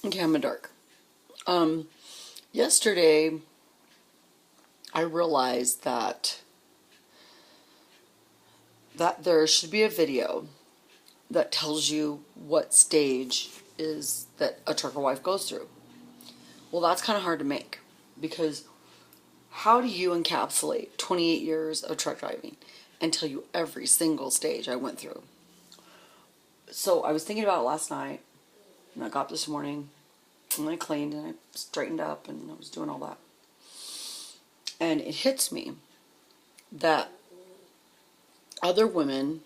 Okay, I'm a dark. Yesterday, I realized that there should be a video that tells you what stage is that a trucker wife goes through. Well, that's kind of hard to make because how do you encapsulate 28 years of truck driving and tell you every single stage I went through? So I was thinking about it last night, and I got up this morning, and I cleaned, and I straightened up, and I was doing all that. And it hits me that other women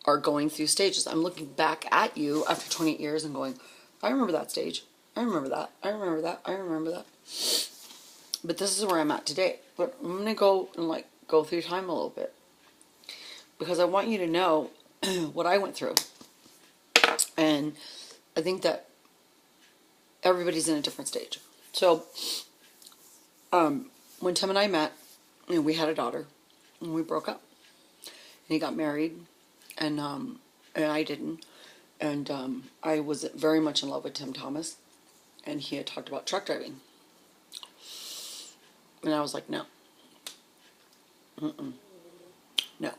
are going through stages. I'm looking back at you after 28 years and going, I remember that stage. I remember that. I remember that. I remember that. But this is where I'm at today. But I'm going to go and go through time a little bit. Because I want you to know what I went through. And I think that everybody's in a different stage. So, when Tim and I met, we had a daughter, and we broke up. And he got married, and I didn't. And I was very much in love with Tim Thomas, and he had talked about truck driving. And I was like, no. No.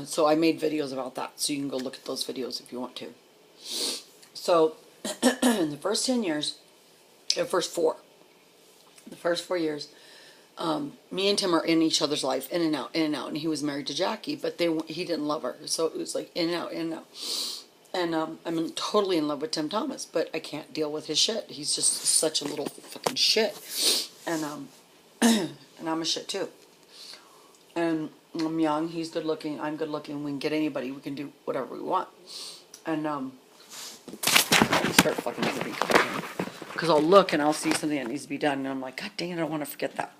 So I made videos about that, so you can go look at those videos if you want to. So, in the first 10 years, the first 4 years, me and Tim are in each other's life, in and out, and he was married to Jackie, but he didn't love her, so it was like in and out, in and out. And I'm totally in love with Tim Thomas, but I can't deal with his shit. He's just such a little fucking shit, and and I'm a shit too. And I'm young, he's good looking, I'm good looking. We can get anybody, we can do whatever we want. And let me start fucking moving. Because I'll look and I'll see something that needs to be done, and I'm like, God dang it, I don't want to forget that.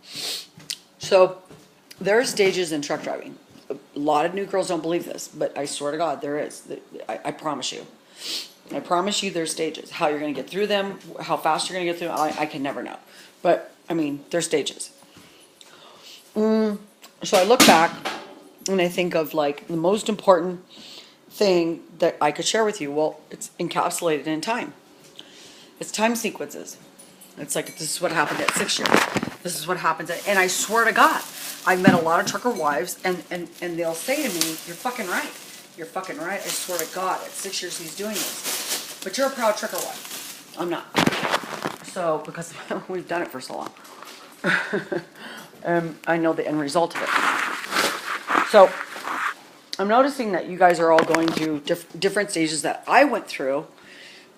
So, there are stages in truck driving. A lot of new girls don't believe this, but I swear to God, there is. I promise you. I promise you there's stages. How you're going to get through them, how fast you're going to get through them, I can never know. But, I mean, there's stages. So I look back, and I think of, the most important thing that I could share with you. Well, it's encapsulated in time. It's time sequences. It's like, this is what happened at 6 years. This is what happens at, and I swear to God, I've met a lot of trucker wives, and they'll say to me, you're fucking right. You're fucking right. I swear to God, at 6 years he's doing this. But you're a proud trucker wife. I'm not. So, because we've done it for so long. I know the end result of it. So, I'm noticing that you guys are all going through different stages that I went through,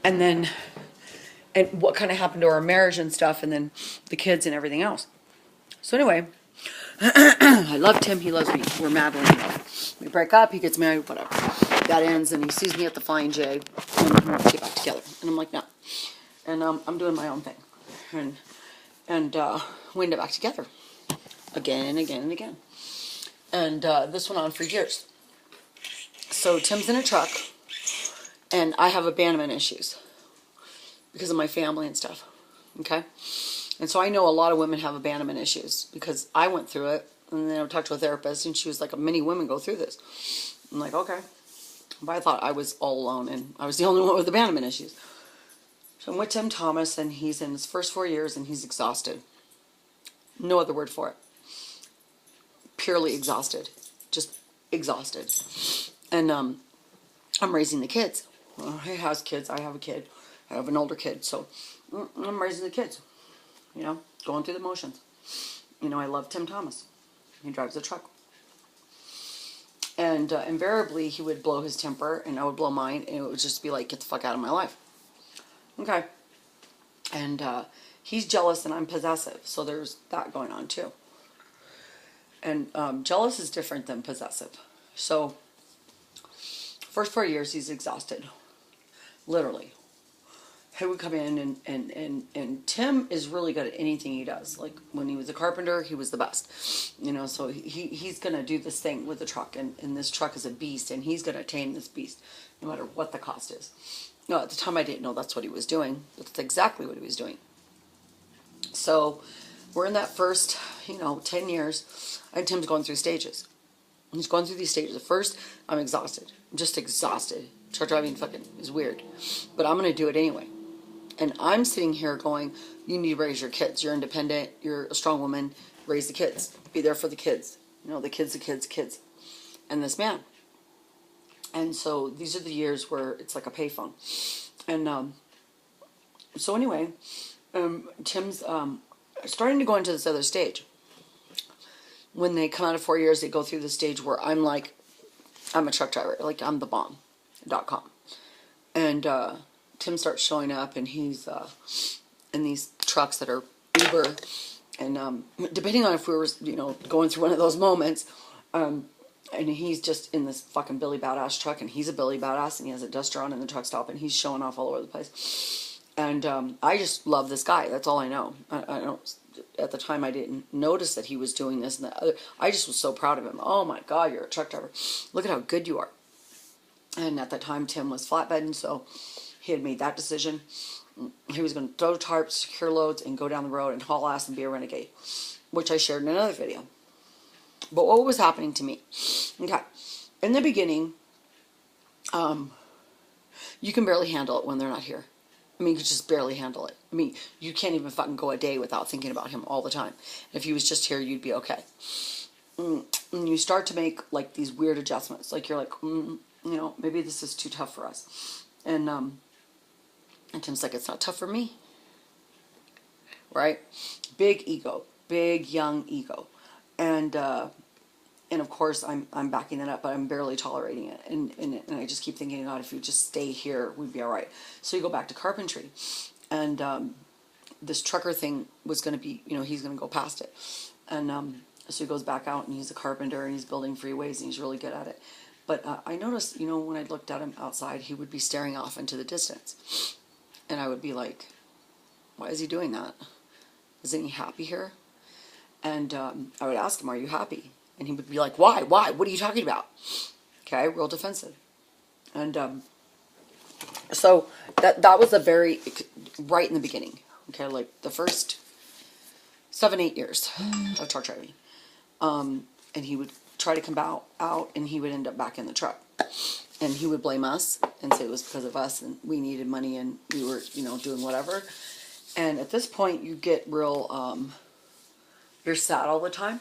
and then and what kind of happened to our marriage and stuff, and then the kids and everything else. So anyway, I loved him, he loves me. We're madly in love. We break up, he gets married, whatever. That ends, and he sees me at the Flying J, and we get back together. And I'm like, no. And I'm doing my own thing. And we end up back together. Again and again and again. And this went on for years. So Tim's in a truck, and I have abandonment issues because of my family and stuff, okay? And so I know a lot of women have abandonment issues because I went through it, and then I talked to a therapist, and she was like, many women go through this. I'm like, okay. But I thought I was all alone, and I was the only one with abandonment issues. So I'm with Tim Thomas, and he's in his first 4 years, and he's exhausted. No other word for it. Purely exhausted. Just exhausted. And I'm raising the kids. Well, he has kids, I have a kid. I have an older kid, so I'm raising the kids, going through the motions. I love Tim Thomas. He drives a truck. And invariably, he would blow his temper, and I would blow mine, and it would just be like, get the fuck out of my life. Okay. And he's jealous, and I'm possessive, so there's that going on, too. And jealous is different than possessive. So, first 4 years, he's exhausted. Literally. He would come in, and Tim is really good at anything he does. Like, when he was a carpenter, he was the best. So he's going to do this thing with the truck, and this truck is a beast, and he's going to tame this beast, no matter what the cost is. No, at the time I didn't know that's what he was doing. That's exactly what he was doing. So, we're in that first, 10 years, and Tim's going through stages. He's going through these stages. At first, I'm exhausted. I'm just exhausted. Truck driving fucking is weird. But I'm going to do it anyway. And I'm sitting here going, you need to raise your kids. You're independent. You're a strong woman. Raise the kids. Be there for the kids. You know, the kids. And this man. And so these are the years where it's like a payphone. And so anyway, Tim's starting to go into this other stage. When they come out of 4 years, they go through the stage where I'm like, I'm a truck driver. Like, I'm the bomb.com. And Tim starts showing up, and he's in these trucks that are Uber. And depending on if we were, you know, going through one of those moments, and he's just in this fucking Billy Badass truck, and he's a Billy Badass, and he has a duster on in the truck stop, and he's showing off all over the place. And I just love this guy. That's all I know. I don't. At the time, I didn't notice that he was doing this and that other. I just was so proud of him. Oh my God, you're a truck driver. Look at how good you are. And at that time, Tim was flatbedding, so he had made that decision. He was going to throw tarps, secure loads, and go down the road and haul ass and be a renegade, which I shared in another video. But what was happening to me? Okay, in the beginning, you can barely handle it when they're not here. I mean, you could just barely handle it. I mean, you can't even fucking go a day without thinking about him all the time. If he was just here, you'd be okay. And you start to make, like, these weird adjustments. Like, you're like, you know, maybe this is too tough for us. And Tim's like, it's not tough for me. Right? Big ego. Big, young ego. And of course, I'm backing it up, but I'm barely tolerating it. And I just keep thinking, God, if you just stay here, we'd be all right. So you go back to carpentry. And this trucker thing was going to be, you know, he's going to go past it. And so he goes back out, and he's a carpenter, and he's building freeways, and he's really good at it. But I noticed, you know, when I looked at him outside, he would be staring off into the distance. And I would be like, why is he doing that? Isn't he happy here? And I would ask him, are you happy? And he would be like, why? What are you talking about? Okay, real defensive. And so that was right in the beginning. Okay, like the first 7-8 years of truck driving. And he would try to come out, and he would end up back in the truck. And he would blame us and say it was because of us, and we needed money, and we were, you know, doing whatever. And at this point, you get real, you're sad all the time.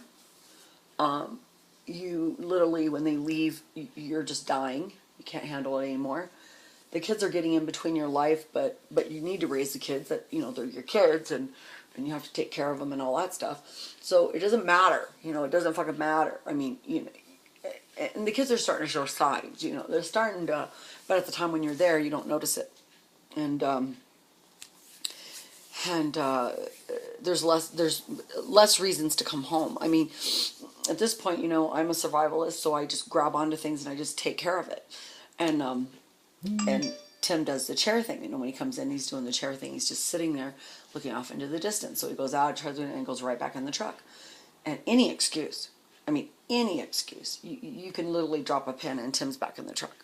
You literally, when they leave, you're just dying. You can't handle it anymore. The kids are getting in between your life, but you need to raise the kids. That, you know, they're your kids, and you have to take care of them and all that stuff. So it doesn't matter. You know, it doesn't fucking matter. I mean, you know, and the kids are starting to show signs. You know, they're starting to, but at the time when you're there, you don't notice it. And there's less reasons to come home. I mean, at this point, you know, I'm a survivalist, so I just grab onto things and I just take care of it. And Tim does the chair thing. You know, when he comes in, he's doing the chair thing. He's just sitting there looking off into the distance. So he goes out, tries to do it, and goes right back in the truck. And any excuse, you can literally drop a pin and Tim's back in the truck.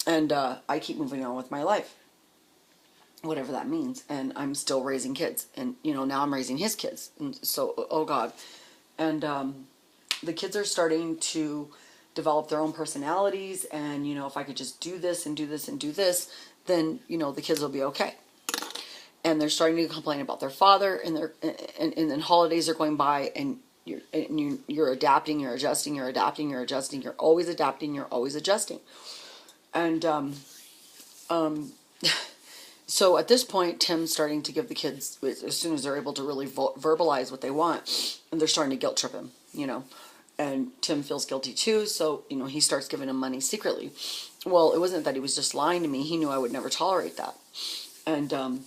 And I keep moving on with my life, whatever that means. And I'm still raising kids. And, you know, now I'm raising his kids. And so, oh God. And the kids are starting to develop their own personalities. And, you know, if I could just do this and do this and do this, then, you know, the kids will be okay. And they're starting to complain about their father, and then holidays are going by, and you're adapting, you're adjusting, you're adapting, you're adjusting, you're always adapting, you're always adjusting. And so at this point, Tim's starting to give the kids, as soon as they're able to really verbalize what they want, and they're starting to guilt trip him, you know. And Tim feels guilty too, so, you know, he starts giving him money secretly. Well, it wasn't that he was just lying to me. He knew I would never tolerate that. And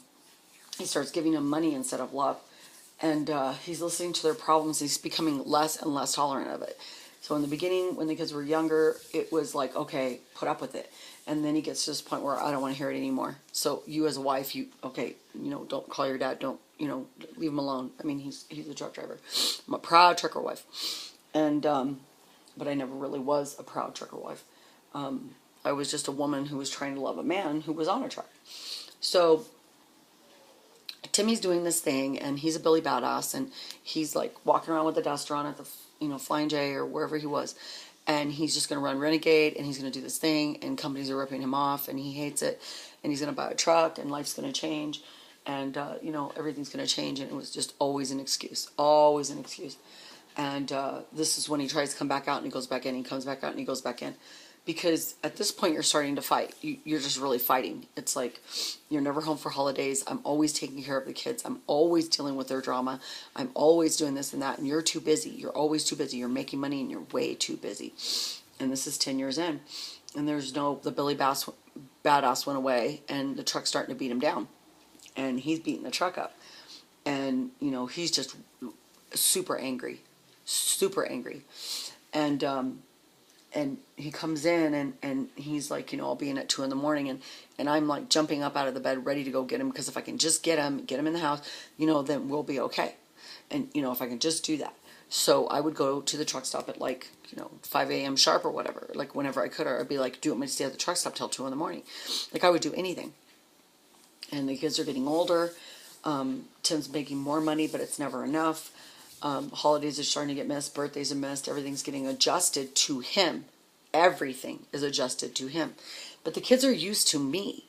he starts giving him money instead of love. And he's listening to their problems. He's becoming less and less tolerant of it. So in the beginning, when the kids were younger, it was like, okay, put up with it. And then he gets to this point where I don't want to hear it anymore. So you as a wife, don't call your dad. Don't, leave him alone. I mean, he's a truck driver. I'm a proud trucker wife. And, but I never really was a proud trucker wife. I was just a woman who was trying to love a man who was on a truck. So Timmy's doing this thing, and he's a Billy Badass, and he's like walking around with a duster on at the, Flying J or wherever he was. and he's just going to run renegade, and he's going to do this thing, and companies are ripping him off, and he hates it, and he's going to buy a truck, and life's going to change, and everything's going to change. And it was just always an excuse, always an excuse. And this is when he tries to come back out, and he goes back in, he comes back out, and he goes back in. Because at this point, you're starting to fight. You're just really fighting. It's like, you're never home for holidays. I'm always taking care of the kids. I'm always dealing with their drama. I'm always doing this and that. And you're too busy. You're always too busy. You're making money, and you're way too busy. And this is 10 years in. And the Billy Badass went away, and the truck's starting to beat him down. And he's beating the truck up. And, he's just super angry. Super angry. And he comes in, and he's like, I'll be in at 2 a.m, and I'm like jumping up out of the bed ready to go get him, because if I can just get him in the house, then we'll be okay. And, if I can just do that. So I would go to the truck stop at 5 a.m. sharp or whatever, like whenever I could, or I'd be like, do you want me to stay at the truck stop till 2 a.m? Like, I would do anything. And the kids are getting older. Tim's making more money, but it's never enough. Holidays are starting to get missed. Birthdays are missed. Everything's getting adjusted to him. Everything is adjusted to him. But the kids are used to me.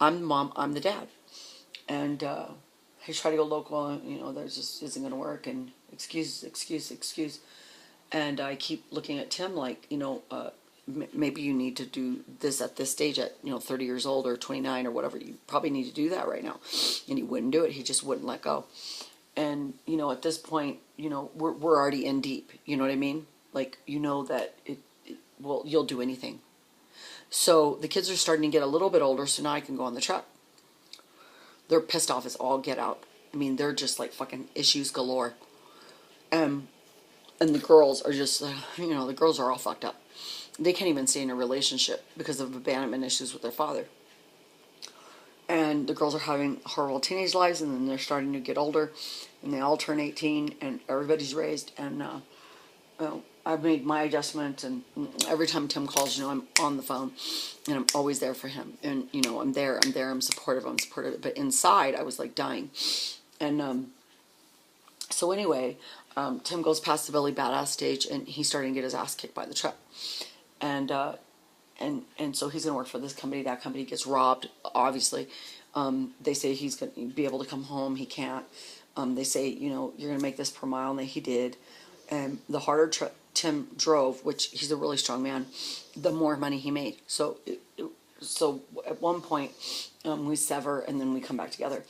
I'm the mom. I'm the dad. And I try to go local. There's just isn't going to work. And excuse. And I keep looking at Tim like, maybe you need to do this at this stage at 30 years old or 29 or whatever. You probably need to do that right now. And he wouldn't do it. He just wouldn't let go. And, at this point, we're already in deep. You know what I mean? Like, that you'll do anything. So the kids are starting to get a little bit older, so now I can go on the truck. They're pissed off as all get out. I mean, they're just like fucking issues galore. And the girls are just, the girls are all fucked up. They can't even stay in a relationship because of abandonment issues with their father. And the girls are having horrible teenage lives, and then they're starting to get older, and they all turn 18, and everybody's raised. And I've made my adjustment, and every time Tim calls, I'm on the phone, and I'm always there for him. And I'm there, I'm supportive. But inside, I was like dying. And so anyway, Tim goes past the Billy Badass stage, and he's starting to get his ass kicked by the truck. And so he's going to work for this company, that company, gets robbed, obviously. They say he's going to be able to come home. He can't. They say, you're going to make this per mile, and he did. And the harder Tim drove, which he's a really strong man, the more money he made. So at one point, we sever, and then we come back together.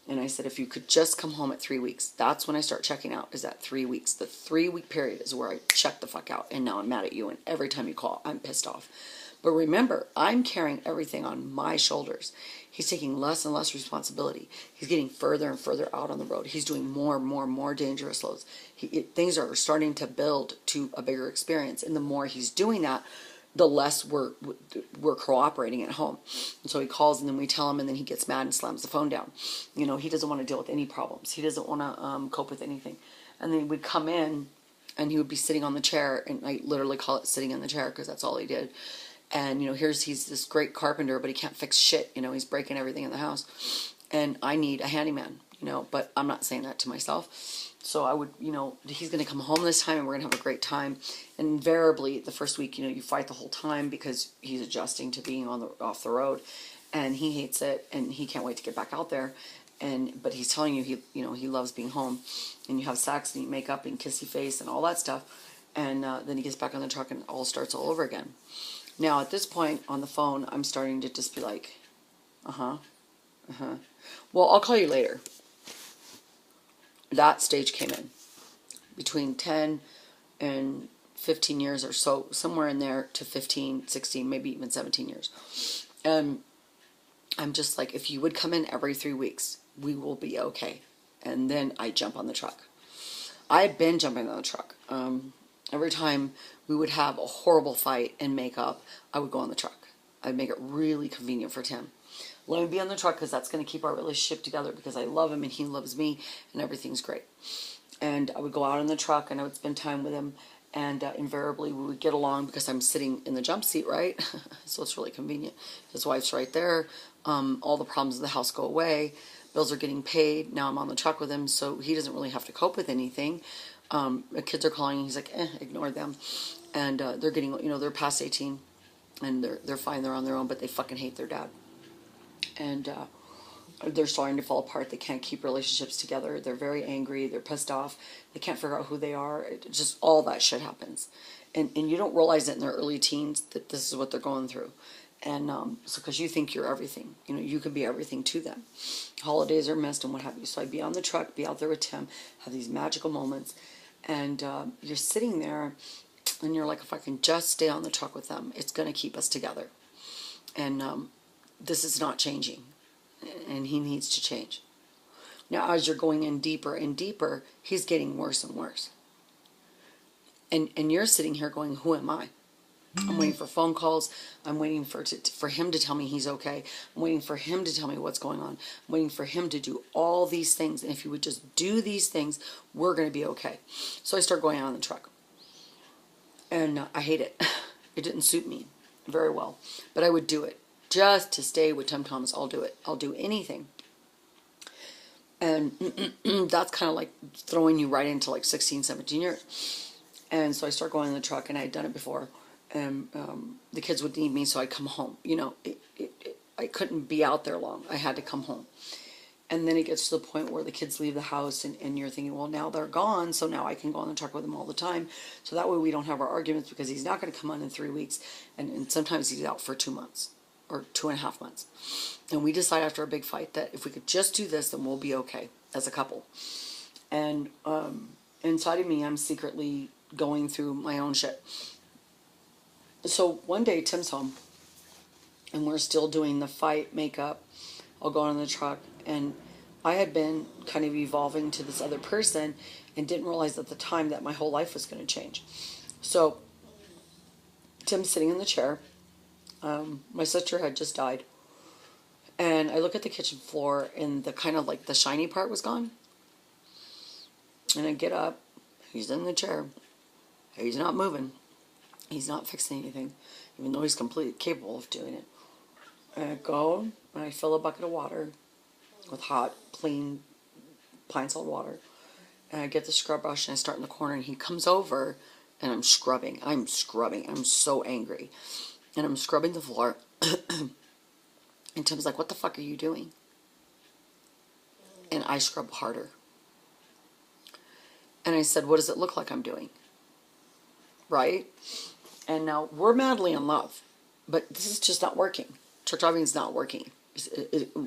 And I said, if you could just come home at 3 weeks, that's when I start checking out, is at 3 weeks. The 3-week period is where I check the fuck out. And now I'm mad at you, and every time you call, I'm pissed off. But remember, I'm carrying everything on my shoulders. He's taking less and less responsibility. He's getting further and further out on the road. He's doing more dangerous loads. Things are starting to build to a bigger experience. And the more he's doing that, the less we're cooperating at home. And so he calls, and then we tell him, and then he gets mad and slams the phone down. He doesn't want to deal with any problems. He doesn't want to cope with anything. And then we'd come in, and he would be sitting on the chair, and I literally call it sitting in the chair because that's all he did. And, he's this great carpenter, but he can't fix shit. He's breaking everything in the house. And I need a handyman, but I'm not saying that to myself. So I would, he's going to come home this time, and we're going to have a great time. And invariably, the first week, you fight the whole time because he's adjusting to being off the road. And he hates it, and he can't wait to get back out there. But he's telling you, he loves being home. And you have sex, and you make up, and kissy face, and all that stuff. And then he gets back on the truck, and it all starts all over again. Now, at this point on the phone, I'm starting to just be like, well, I'll call you later. That stage came in between 10 and 15 years or so, somewhere in there to 15, 16, maybe even 17 years. And I'm just like, if you would come in every 3 weeks, we will be okay. And then I jump on the truck. I had been jumping on the truck. Every time we would have a horrible fight and make up, I would go on the truck. I'd make it really convenient for Tim. Let me be on the truck because that's going to keep our relationship together because I love him and he loves me and everything's great. And I would go out in the truck and I would spend time with him, and invariably we would get along because I'm sitting in the jump seat, right? So it's really convenient. His wife's right there. All the problems of the house go away. Bills are getting paid. Now I'm on the truck with him, so he doesn't really have to cope with anything. The kids are calling, and he's like, ignore them. And they're getting, they're past 18, and they're fine, they're on their own, but they fucking hate their dad. And they're starting to fall apart. They can't keep relationships together. They're very angry. They're pissed off. They can't figure out who they are. Just all that shit happens. And you don't realize it in their early teens that this is what they're going through. And so because you think you're everything. You can be everything to them. Holidays are missed and what have you. So I'd be on the truck, be out there with Tim, have these magical moments. And you're sitting there and you're like, if I can just stay on the truck with them, it's going to keep us together. And this is not changing. And he needs to change. Now, as you're going in deeper and deeper, he's getting worse and worse. And you're sitting here going, who am I? I'm waiting for phone calls. I'm waiting for him to tell me he's okay. I'm waiting for him to tell me what's going on. I'm waiting for him to do all these things. And if he would just do these things, we're going to be okay. So I start going out on the truck. And I hate it. It didn't suit me very well. But I would do it. Just to stay with Tim Thomas, I'll do it. I'll do anything. And that's kind of like throwing you right into like 16, 17 years. And so I start going in the truck, and I had done it before. And the kids would need me, so I'd come home. I couldn't be out there long. I had to come home. And then it gets to the point where the kids leave the house, and you're thinking, well, now they're gone, so now I can go on the truck with them all the time. So that way we don't have our arguments, because he's not going to come on in 3 weeks. And sometimes he's out for 2 months. Or 2.5 months. And we decide after a big fight that if we could just do this, then we'll be okay as a couple. And inside of me, I'm secretly going through my own shit. So one day, Tim's home, and we're still doing the fight, makeup. I'll go on the truck, and I had been kind of evolving to this other person and didn't realize at the time that my whole life was going to change. So Tim's sitting in the chair. My sister had just died, and I look at the kitchen floor, and the kind of like the shiny part was gone. And I get up. He's in the chair. He's not moving. He's not fixing anything, even though he's completely capable of doing it. And I go and I fill a bucket of water with hot, clean pine salt water, and I get the scrub brush and I start in the corner, and he comes over, and I'm scrubbing. I'm so angry. And I'm scrubbing the floor. And Tim's like, what the fuck are you doing? And I scrub harder. And I said, what does it look like I'm doing? Right? And now we're madly in love. But this is just not working. Truck driving is not working.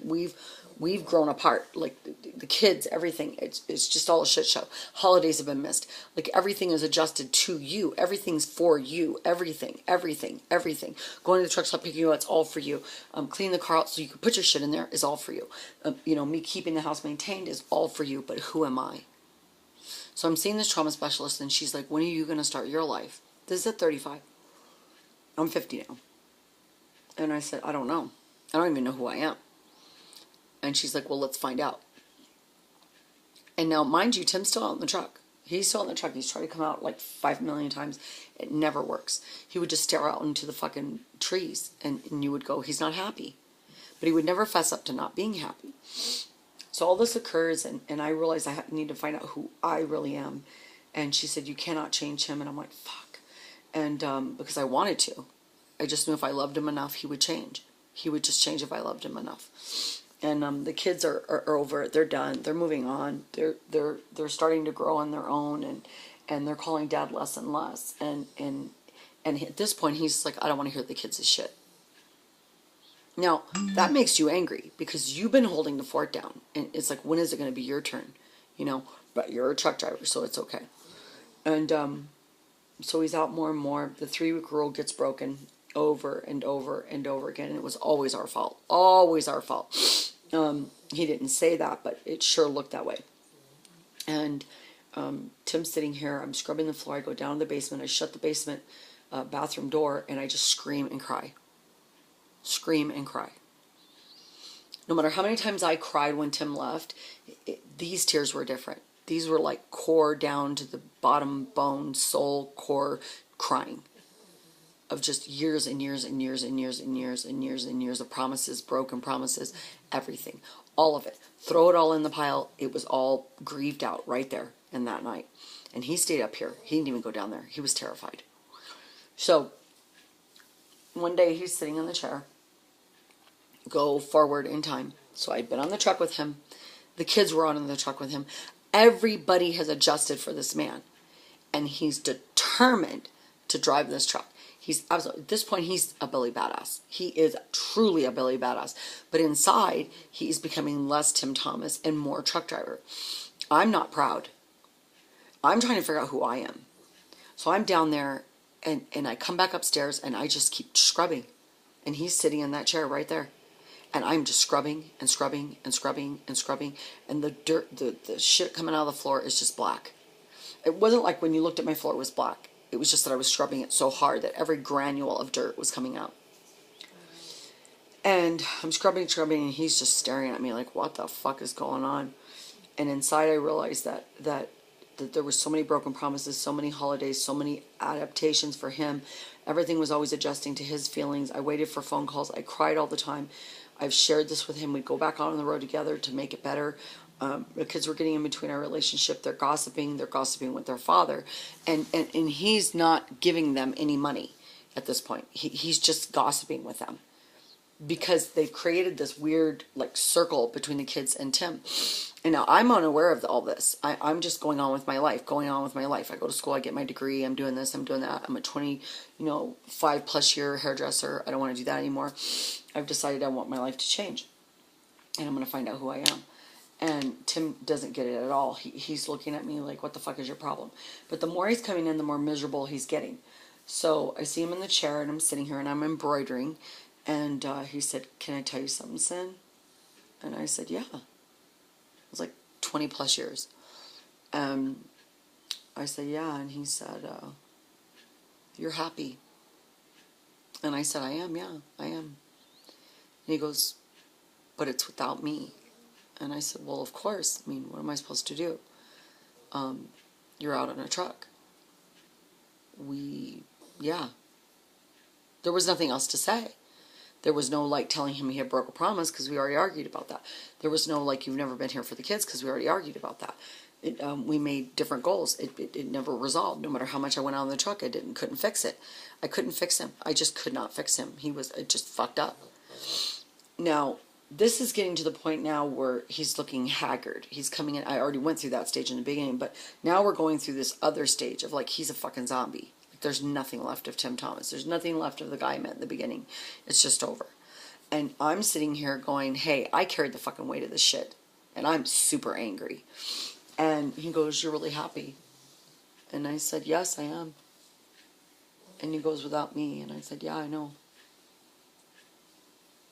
We've grown apart. Like the kids, everything. It's just all a shit show. Holidays have been missed. Like everything is adjusted to you. Everything's for you. Everything. Going to the truck stop, picking you up, it's all for you. Cleaning the car out so you can put your shit in there is all for you. Me keeping the house maintained is all for you. But who am I? So I'm seeing this trauma specialist, and she's like, when are you going to start your life? This is at 35. I'm 50 now. And I said, I don't know. I don't even know who I am. And she's like, well, let's find out. And now, mind you, Tim's still out in the truck. He's still in the truck. He's tried to come out like 5 million times. It never works. He would just stare out into the fucking trees, and you would go, he's not happy. But he would never fess up to not being happy. So all this occurs, and I realize I need to find out who I really am. And she said, you cannot change him. And I'm like, fuck. And because I wanted to. I just knew if I loved him enough, he would change. He would just change if I loved him enough. And the kids are over it. They're done. They're moving on. They're starting to grow on their own, and they're calling Dad less and less. And at this point, he's like, I don't want to hear the kids' shit. Now, that makes you angry because you've been holding the fort down. And it's like, when is it going to be your turn? But you're a truck driver, so it's okay. And so he's out more and more. The 3-week rule gets broken over and over and over again. And it was always our fault. Always our fault. He didn't say that, but it sure looked that way. And Tim's sitting here. I'm scrubbing the floor. I go down to the basement. I shut the basement bathroom door, and I just scream and cry. Scream and cry. No matter how many times I cried when Tim left, these tears were different. These were like core down to the bottom bone, soul, core crying. Of just years and years and years and years and years and years and years of promises, broken promises, everything. All of it. Throw it all in the pile. It was all grieved out right there in that night. And he stayed up here. He didn't even go down there. He was terrified. So one day he's sitting in the chair. Go forward in time. So I'd been on the truck with him. The kids were on the truck with him. Everybody has adjusted for this man. And he's determined to drive this truck. He's absolutely, at this point, he's a Billy Badass. He is truly a Billy Badass. But inside, he's becoming less Tim Thomas and more truck driver. I'm not proud. I'm trying to figure out who I am. So I'm down there, and I come back upstairs, and I just keep scrubbing. And he's sitting in that chair right there. And I'm just scrubbing and scrubbing and scrubbing and scrubbing. And the dirt, the shit coming out of the floor is just black. It wasn't like when you looked at my floor, it was black. It was just that I was scrubbing it so hard that every granule of dirt was coming out. And I'm scrubbing, and he's just staring at me like, what the fuck is going on? And inside I realized that there were so many broken promises, so many holidays, so many adaptations for him. Everything was always adjusting to his feelings. I waited for phone calls. I cried all the time. I've shared this with him. We'd go back out on the road together to make it better. The kids were getting in between our relationship. They're gossiping with their father. And he's not giving them any money at this point. He's just gossiping with them. Because they've created this weird like circle between the kids and Tim. And now I'm unaware of all this. I'm just going on with my life. I go to school, I get my degree, I'm doing this, I'm doing that. I'm a 5+ year hairdresser. I don't want to do that anymore. I've decided I want my life to change. And I'm going to find out who I am. And Tim doesn't get it at all. He's looking at me like, what the fuck is your problem? But the more he's coming in, the more miserable he's getting. So I see him in the chair, and I'm sitting here, and I'm embroidering. And he said, can I tell you something, Sin? And I said, yeah. It was like 20+ years. I said, yeah. And he said, you're happy. And I said, I am, yeah, I am. And he goes, but it's without me. And I said, well, of course. I mean, what am I supposed to do? You're out on a truck. Yeah. There was nothing else to say. There was no, like, telling him he had broke a promise, because we already argued about that. There was no, like, you've never been here for the kids, because we already argued about that. We made different goals. It never resolved. No matter how much I went out on the truck, couldn't fix it. I couldn't fix him. I just could not fix him. It just fucked up. Now, this is getting to the point now where he's looking haggard. He's coming in. I already went through that stage in the beginning, but now we're going through this other stage of, like, he's a fucking zombie. There's nothing left of Tim Thomas. There's nothing left of the guy I met in the beginning. It's just over. And I'm sitting here going, hey, I carried the fucking weight of this shit. And I'm super angry. And he goes, you're really happy? And I said, yes, I am. And he goes, without me? And I said, yeah, I know.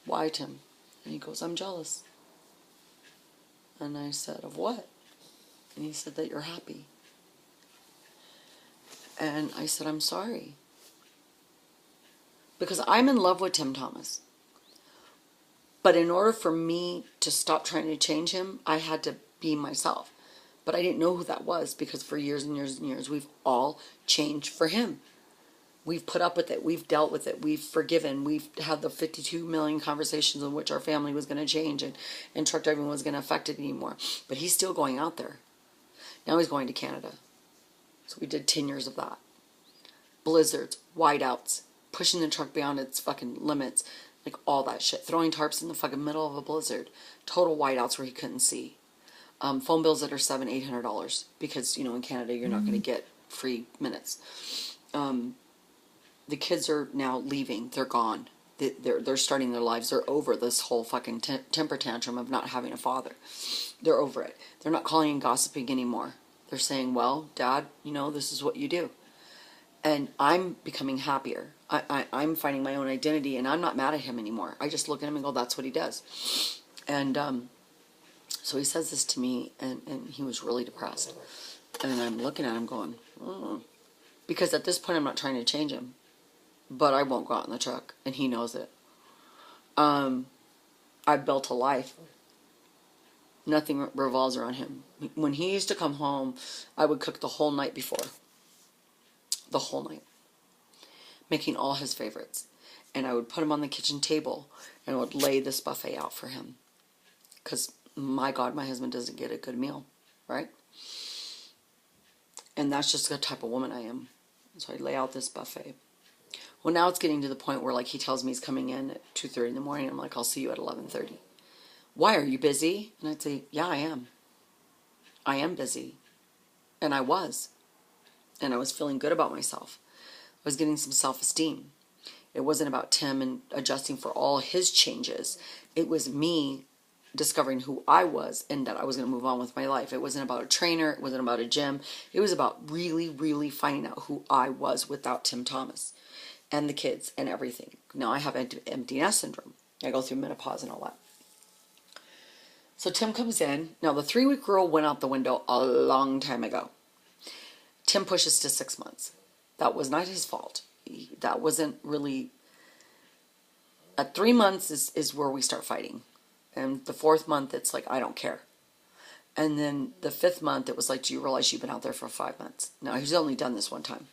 Why, Tim? And he goes, I'm jealous. And I said, of what? And he said, that you're happy. And I said, I'm sorry. Because I'm in love with Tim Thomas. But in order for me to stop trying to change him, I had to be myself. But I didn't know who that was, because for years and years and years, we've all changed for him. We've put up with it. We've dealt with it. We've forgiven. We've had the 52 million conversations in which our family was going to change and truck driving was going to affect it anymore. But he's still going out there. Now he's going to Canada. So we did 10 years of that. Blizzards, whiteouts, pushing the truck beyond its fucking limits, like all that shit. Throwing tarps in the fucking middle of a blizzard. Total whiteouts where he couldn't see. Phone bills that are $700-800 because, in Canada you're not going to get free minutes. The kids are now leaving. They're gone. They're starting their lives. They're over this whole fucking temper tantrum of not having a father. They're over it. They're not calling and gossiping anymore. They're saying, well, Dad, this is what you do. And I'm becoming happier. I'm finding my own identity, and I'm not mad at him anymore. I just look at him and go, that's what he does. And so he says this to me, and he was really depressed. And I'm looking at him going, because at this point I'm not trying to change him. But I won't go out in the truck, and he knows it. I've built a life. Nothing revolves around him. When he used to come home, I would cook the whole night before. The whole night. Making all his favorites. And I would put him on the kitchen table and I would lay this buffet out for him. Because, my God, my husband doesn't get a good meal. Right? And that's just the type of woman I am. So I lay out this buffet. Well, now it's getting to the point where, like, he tells me he's coming in at 2:30 in the morning. I'm like, I'll see you at 11:30. Why, are you busy? And I'd say, yeah, I am. I am busy. And I was. And I was feeling good about myself. I was getting some self-esteem. It wasn't about Tim and adjusting for all his changes. It was me discovering who I was and that I was going to move on with my life. It wasn't about a trainer. It wasn't about a gym. It was about really, really finding out who I was without Tim Thomas and the kids and everything. Now I have empty nest syndrome. I go through menopause and all that. So Tim comes in. Now the 3-week rule went out the window a long time ago. Tim pushes to 6 months. That was not his fault. That wasn't really... At 3 months is where we start fighting. And the 4th month, it's like, I don't care. And then the 5th month, it was like, do you realize you've been out there for 5 months? Now, he's only done this one time.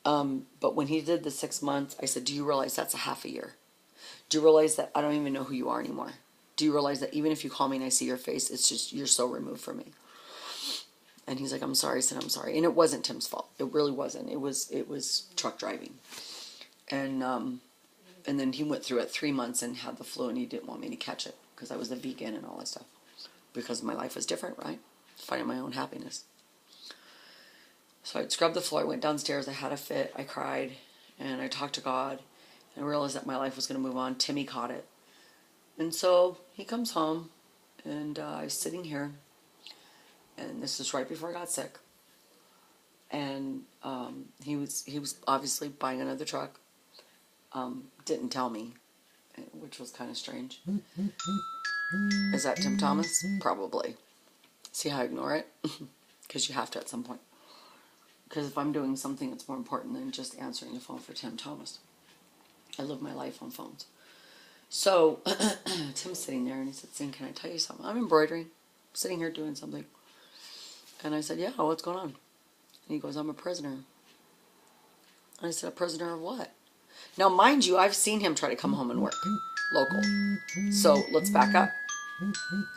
But when he did the 6 months, I said, do you realize that's a half a year? Do you realize that I don't even know who you are anymore? Do you realize that even if you call me and I see your face, it's just, you're so removed from me? And he's like, I'm sorry. I said, I'm sorry. And it wasn't Tim's fault. It really wasn't. It was truck driving. And then he went through it 3 months and had the flu, and he didn't want me to catch it because I was a vegan and all that stuff. Because my life was different, right? Finding my own happiness. So I scrubbed the floor. I went downstairs. I had a fit. I cried. And I talked to God. And I realized that my life was going to move on. Timmy caught it. And so he comes home. And I was sitting here. And this is right before I got sick. And he was obviously buying another truck. Didn't tell me, which was kind of strange. Is that Tim Thomas? Probably. See how I ignore it? Because you have to at some point. Because if I'm doing something that's more important than just answering the phone for Tim Thomas. I live my life on phones. So, Tim's sitting there and he said, Sin, can I tell you something? I'm embroidering. I'm sitting here doing something. And I said, yeah, what's going on? And he goes, I'm a prisoner. And I said, a prisoner of what? Now, mind you, I've seen him try to come home and work local. So let's back up.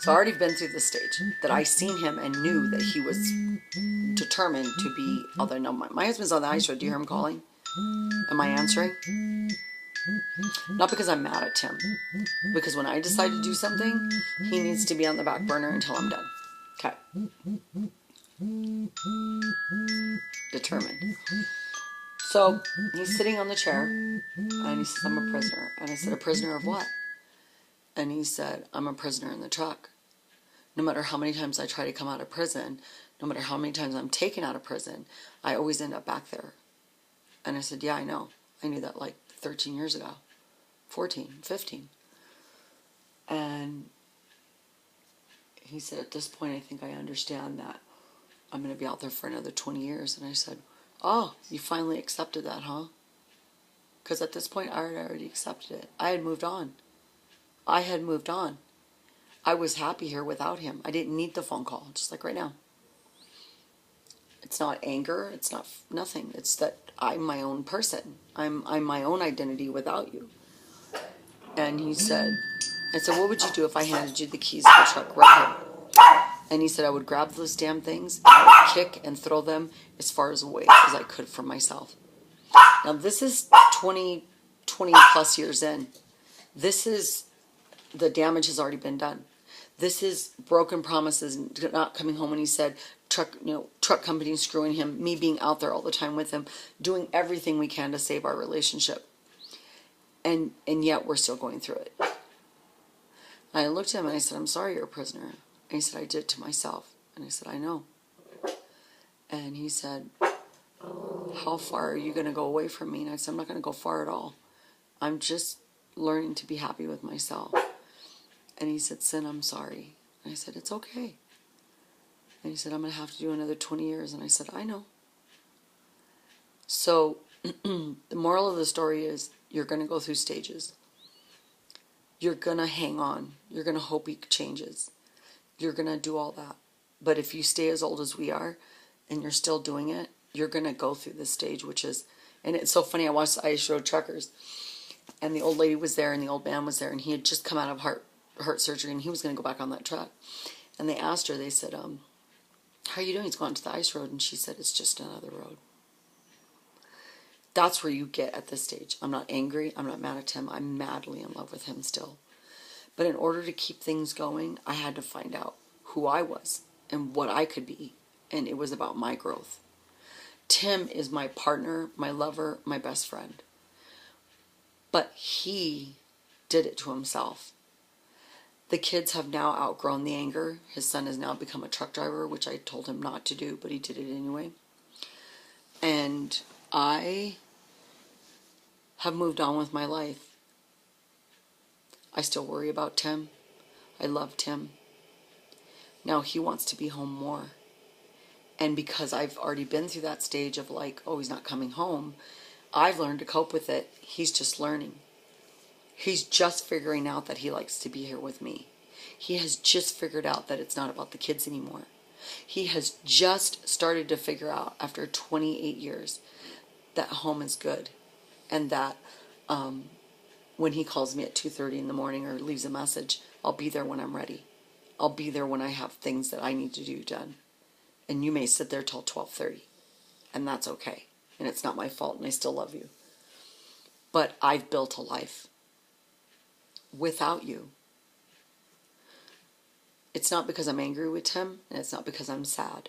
So I already been through this stage that I seen him and knew that he was determined to be, although no, my husband's on the ice road. Do you hear him calling? Am I answering? Not because I'm mad at Tim. Because when I decide to do something, he needs to be on the back burner until I'm done. Okay. Determined. So he's sitting on the chair and he says, I'm a prisoner. And I said, a prisoner of what? And he said, I'm a prisoner in the truck. No matter how many times I try to come out of prison, no matter how many times I'm taken out of prison, I always end up back there. And I said, yeah, I know. I knew that like 13 years ago, 14, 15. And he said, at this point, I think I understand that I'm going to be out there for another 20 years. And I said, oh, you finally accepted that, huh? Because at this point, I had already accepted it. I had moved on. I had moved on. I was happy here without him. I didn't need the phone call, just like right now. It's not anger. It's not nothing. It's that I'm my own person. I'm my own identity without you. And he said, I said, what would you do if I handed you the keys to the truck right here? And he said, I would grab those damn things, and I would kick and throw them as far away as I could from myself. Now, this is 20 plus years in. This is, the damage has already been done. This is broken promises, not coming home when he said, truck companies screwing him, me being out there all the time with him, doing everything we can to save our relationship. And yet we're still going through it. I looked at him and I said, I'm sorry you're a prisoner. And he said, I did it to myself. And I said, I know. And he said, how far are you going to go away from me? And I said, I'm not going to go far at all. I'm just learning to be happy with myself. And he said, Sin, I'm sorry. And I said, it's okay. And he said, I'm going to have to do another 20 years. And I said, I know. So the moral of the story is you're going to go through stages. You're going to hang on. You're going to hope he changes. You're going to do all that. But if you stay as old as we are and you're still doing it, you're going to go through this stage, which is, and it's so funny, I showed Truckers, and the old lady was there and the old man was there, and he had just come out of heart surgery, and he was going to go back on that truck. And they asked her, they said, how are you doing? He's gone to the ice road. And she said, it's just another road. That's where you get at this stage. I'm not angry. I'm not mad at Tim. I'm madly in love with him still. But in order to keep things going, I had to find out who I was and what I could be. And it was about my growth. Tim is my partner, my lover, my best friend. But he did it to himself. The kids have now outgrown the anger. His son has now become a truck driver, which I told him not to do, but he did it anyway. And I have moved on with my life. I still worry about Tim. I love Tim. Now he wants to be home more. And because I've already been through that stage of like, oh, he's not coming home, I've learned to cope with it. He's just learning. He's just figuring out that he likes to be here with me. He has just figured out that it's not about the kids anymore. He has just started to figure out, after 28 years, that home is good. And that when he calls me at 2:30 in the morning or leaves a message, I'll be there when I'm ready. I'll be there when I have things that I need to do done. And you may sit there till 12:30. And that's okay. And it's not my fault, and I still love you. But I've built a life without you. It's not because I'm angry with Tim, and it's not because I'm sad.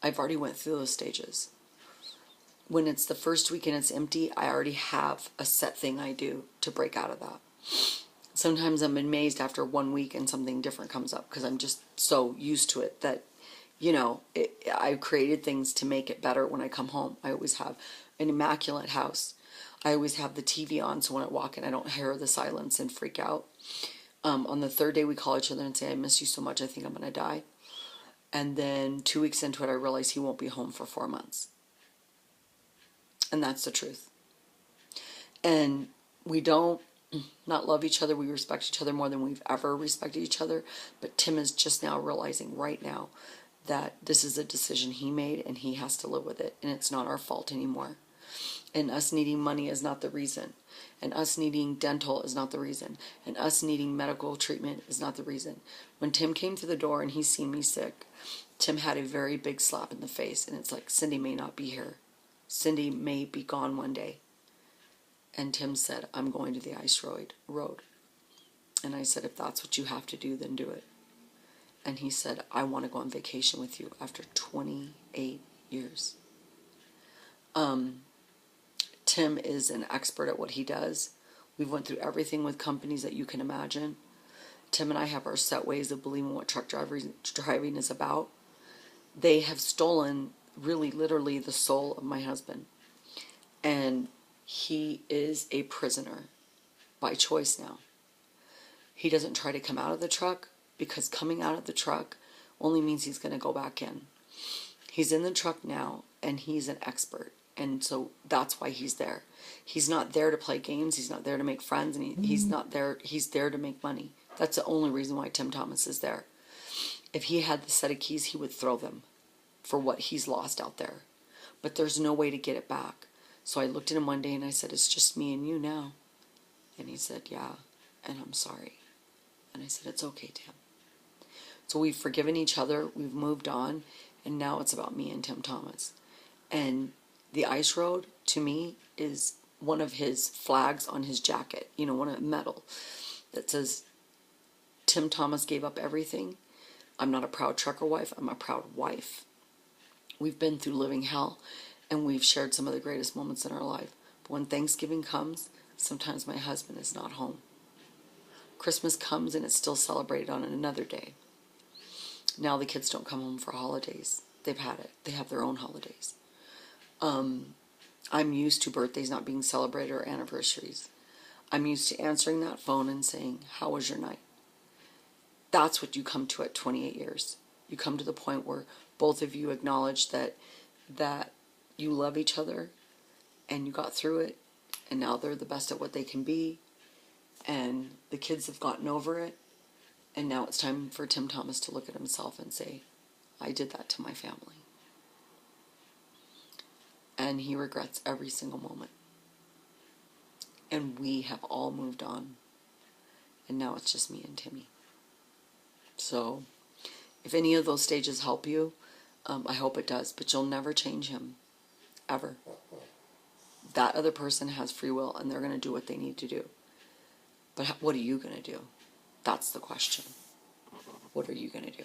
I've already went through those stages. When it's the first week and it's empty, I already have a set thing I do to break out of that. Sometimes I'm amazed after 1 week and something different comes up because I'm just so used to it that, I've created things to make it better when I come home. I always have an immaculate house. I always have the TV on, so when I walk in, I don't hear the silence and freak out. On the third day, we call each other and say, I miss you so much, I think I'm going to die. And then 2 weeks into it, I realize he won't be home for 4 months. And that's the truth. And we don't not love each other. We respect each other more than we've ever respected each other. But Tim is just now realizing right now that this is a decision he made and he has to live with it. And it's not our fault anymore. And us needing money is not the reason. And us needing dental is not the reason. And us needing medical treatment is not the reason. When Tim came through the door and he seen me sick, Tim had a very big slap in the face. And it's like, Cindy may not be here. Cindy may be gone one day. And Tim said, I'm going to the ice road. And I said, if that's what you have to do, then do it. And he said, I want to go on vacation with you after 28 years. Tim is an expert at what he does. We've went through everything with companies that you can imagine. Tim and I have our set ways of believing what truck driving is about. They have stolen, really, literally, the soul of my husband. And he is a prisoner by choice now. He doesn't try to come out of the truck because coming out of the truck only means he's going to go back in. He's in the truck now and he's an expert. And so that's why he's there. He's not there to play games. He's not there to make friends. And he's not there. He's there to make money. That's the only reason why Tim Thomas is there. If he had the set of keys, he would throw them for what he's lost out there. But there's no way to get it back. So I looked at him one day and I said, it's just me and you now. And he said, yeah, and I'm sorry. And I said, it's okay, Tim. So we've forgiven each other. We've moved on. And now it's about me and Tim Thomas. And the ice road, to me, is one of his flags on his jacket. One of metal that says, Tim Thomas gave up everything. I'm not a proud trucker wife. I'm a proud wife. We've been through living hell, and we've shared some of the greatest moments in our life. But when Thanksgiving comes, sometimes my husband is not home. Christmas comes, and it's still celebrated on another day. Now the kids don't come home for holidays. They've had it. They have their own holidays. I'm used to birthdays not being celebrated or anniversaries. I'm used to answering that phone and saying, how was your night? That's what you come to at 28 years. You come to the point where both of you acknowledge that you love each other and you got through it, and now they're the best at what they can be, and the kids have gotten over it, and now it's time for Tim Thomas to look at himself and say, I did that to my family. And he regrets every single moment. And we have all moved on. And now it's just me and Timmy. So, if any of those stages help you, I hope it does, but you'll never change him. Ever. That other person has free will, and they're going to do what they need to do. But what are you going to do? That's the question. What are you going to do?